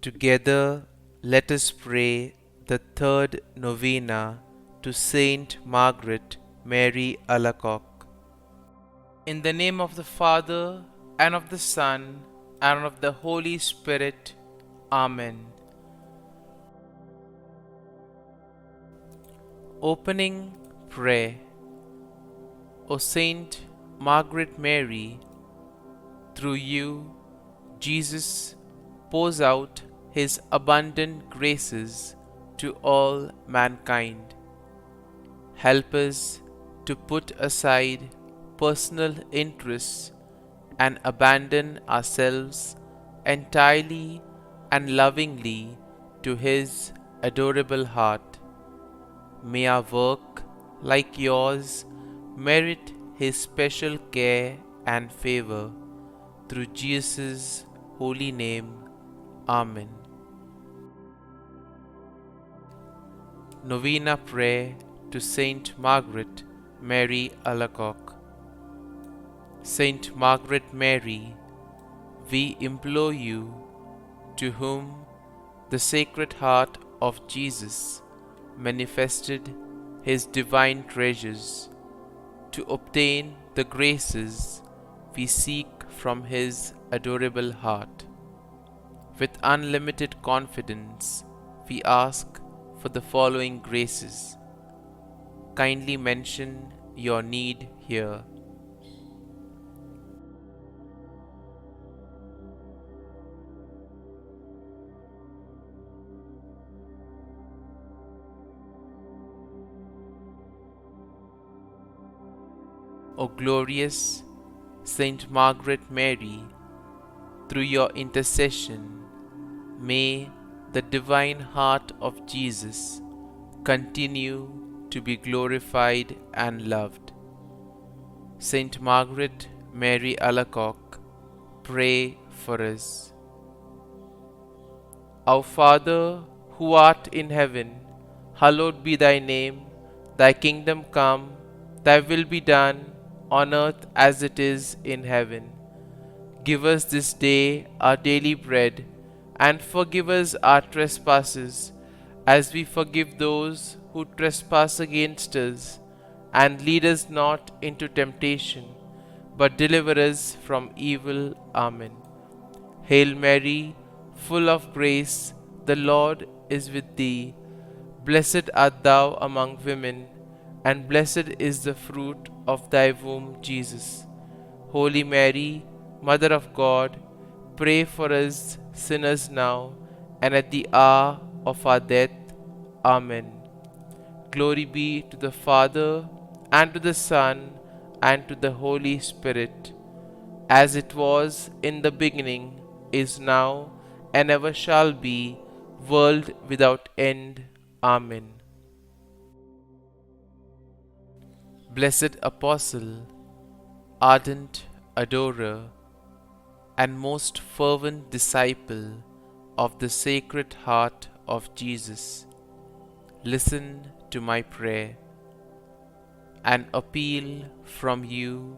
Together, let us pray the third novena to Saint Margaret Mary Alacoque. In the name of the Father, and of the Son, and of the Holy Spirit. Amen. Opening Prayer. O Saint Margaret Mary, through you, Jesus pours out his abundant graces to all mankind. Help us to put aside personal interests and abandon ourselves entirely and lovingly to his adorable heart. May our work, like yours, merit his special care and favor. Through Jesus' holy name. Amen. Novena Prayer to Saint Margaret Mary Alacoque. Saint Margaret Mary, we implore you, to whom the Sacred Heart of Jesus manifested his divine treasures, to obtain the graces we seek from his adorable heart. With unlimited confidence, we ask for the following graces. Kindly mention your need here. O glorious Saint Margaret Mary, through your intercession, may the divine heart of Jesus continue to be glorified and loved. Saint Margaret Mary Alacoque, pray for us. Our Father, who art in heaven, hallowed be thy name. Thy kingdom come, thy will be done, on earth as it is in heaven. Give us this day our daily bread, and forgive us our trespasses, as we forgive those who trespass against us. And lead us not into temptation, but deliver us from evil. Amen. Hail Mary, full of grace, the Lord is with thee. Blessed art thou among women, and blessed is the fruit of thy womb, Jesus. Holy Mary, Mother of God, pray for us sinners now and at the hour of our death. Amen. Glory be to the Father, and to the Son, and to the Holy Spirit, as it was in the beginning, is now, and ever shall be, world without end. Amen. Blessed Apostle, ardent adorer, and most fervent disciple of the Sacred Heart of Jesus, listen to my prayer. An appeal from you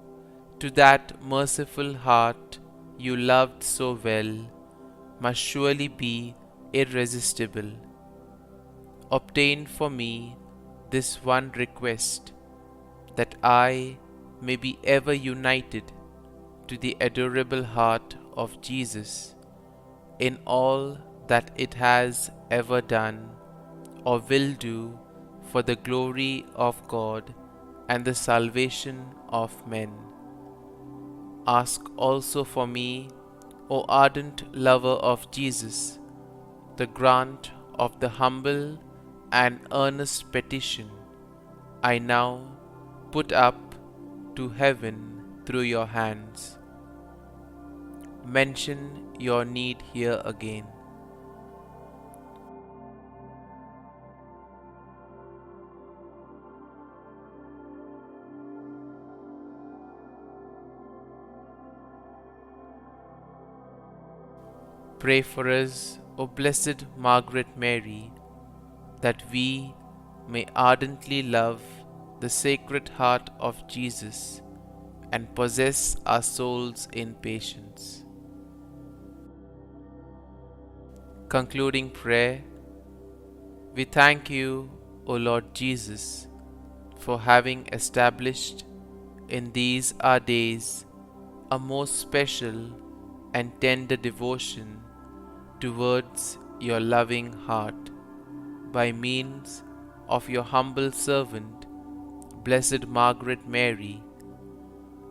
to that merciful heart you loved so well must surely be irresistible. Obtain for me this one request, that I may be ever united to the adorable heart of Jesus in all that it has ever done or will do for the glory of God and the salvation of men. Ask also for me, O ardent lover of Jesus, the grant of the humble and earnest petition I now put up to heaven through your hands. Mention your need here again. Pray for us, O Blessed Margaret Mary, that we may ardently love the Sacred Heart of Jesus and possess our souls in patience. Concluding prayer. We thank you, O Lord Jesus, for having established in these our days a most special and tender devotion towards your loving heart by means of your humble servant, Blessed Margaret Mary,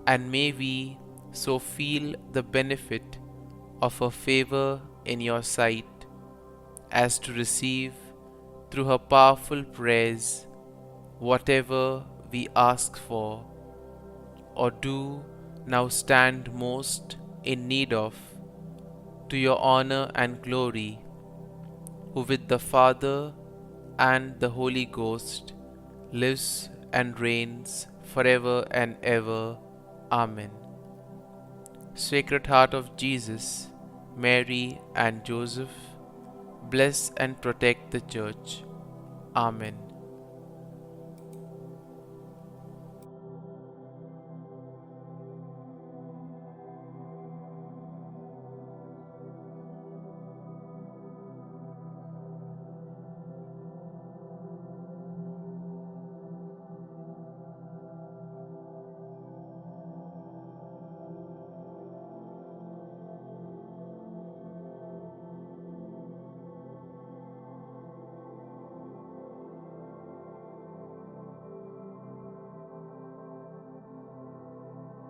and may we so feel the benefit of her favor in your sight as to receive through her powerful prayers whatever we ask for or do now stand most in need of, to your honor and glory, who with the Father and the Holy Ghost lives and reigns forever and ever. Amen. Sacred Heart of Jesus, Mary and Joseph, bless and protect the Church. Amen.